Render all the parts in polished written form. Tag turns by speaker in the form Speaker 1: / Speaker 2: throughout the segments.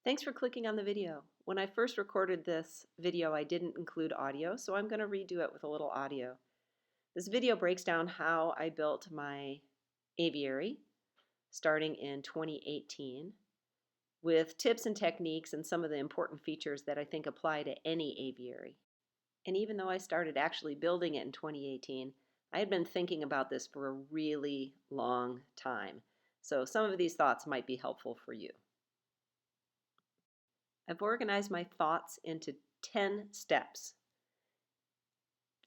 Speaker 1: Thanks for clicking on the video. When I first recorded this video, I didn't include audio, so I'm going to redo it with a little audio. This video breaks down how I built my aviary starting in 2018 with tips and techniques and some of the important features that I think apply to any aviary. And even though I started actually building it in 2018, I had been thinking about this for a really long time. So some of these thoughts might be helpful for you. I've organized my thoughts into 10 steps.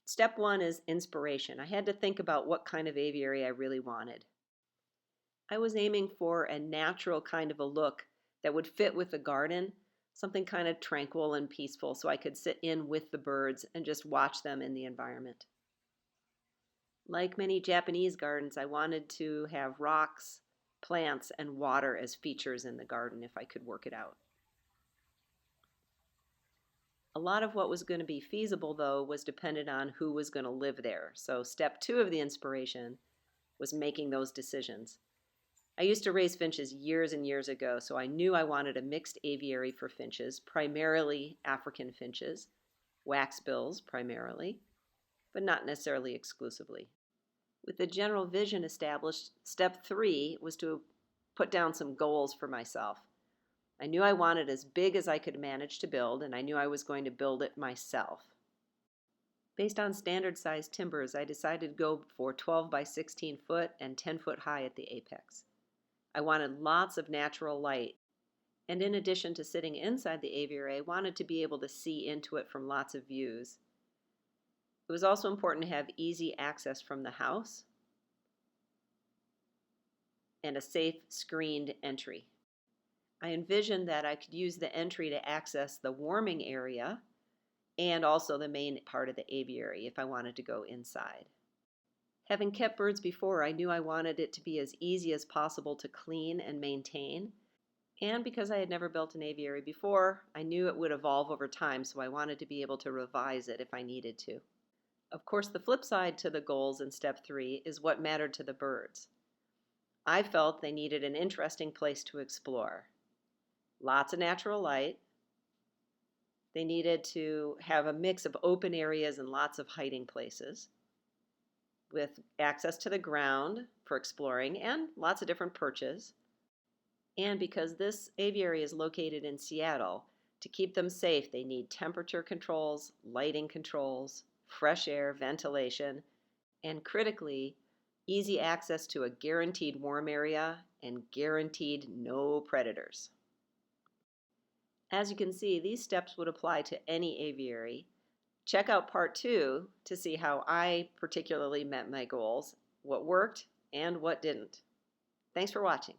Speaker 1: Step 1 is inspiration. I had to think about what kind of aviary I really wanted. I was aiming for a natural kind of a look that would fit with the garden, something kind of tranquil and peaceful so I could sit in with the birds and just watch them in the environment. Like many Japanese gardens, I wanted to have rocks, plants, and water as features in the garden if I could work it out. A lot of what was going to be feasible, though, was dependent on who was going to live there. So step 2 of the inspiration was making those decisions. I used to raise finches years and years ago, so I knew I wanted a mixed aviary for finches, primarily African finches, waxbills primarily, but not necessarily exclusively. With the general vision established, step 3 was to put down some goals for myself. I knew I wanted as big as I could manage to build, and I knew I was going to build it myself. Based on standard size timbers, I decided to go for 12 by 16 foot and 10 foot high at the apex. I wanted lots of natural light, and in addition to sitting inside the aviary, I wanted to be able to see into it from lots of views. It was also important to have easy access from the house and a safe screened entry. I envisioned that I could use the entry to access the warming area and also the main part of the aviary if I wanted to go inside. Having kept birds before, I knew I wanted it to be as easy as possible to clean and maintain. And because I had never built an aviary before, I knew it would evolve over time, so I wanted to be able to revise it if I needed to. Of course, the flip side to the goals in step 3 is what mattered to the birds. I felt they needed an interesting place to explore. Lots of natural light. They needed to have a mix of open areas and lots of hiding places with access to the ground for exploring and lots of different perches. And because this aviary is located in Seattle, to keep them safe, they need temperature controls, lighting controls, fresh air, ventilation, and critically, easy access to a guaranteed warm area and guaranteed no predators. As you can see, these steps would apply to any aviary. Check out part 2 to see how I particularly met my goals, what worked and what didn't. Thanks for watching.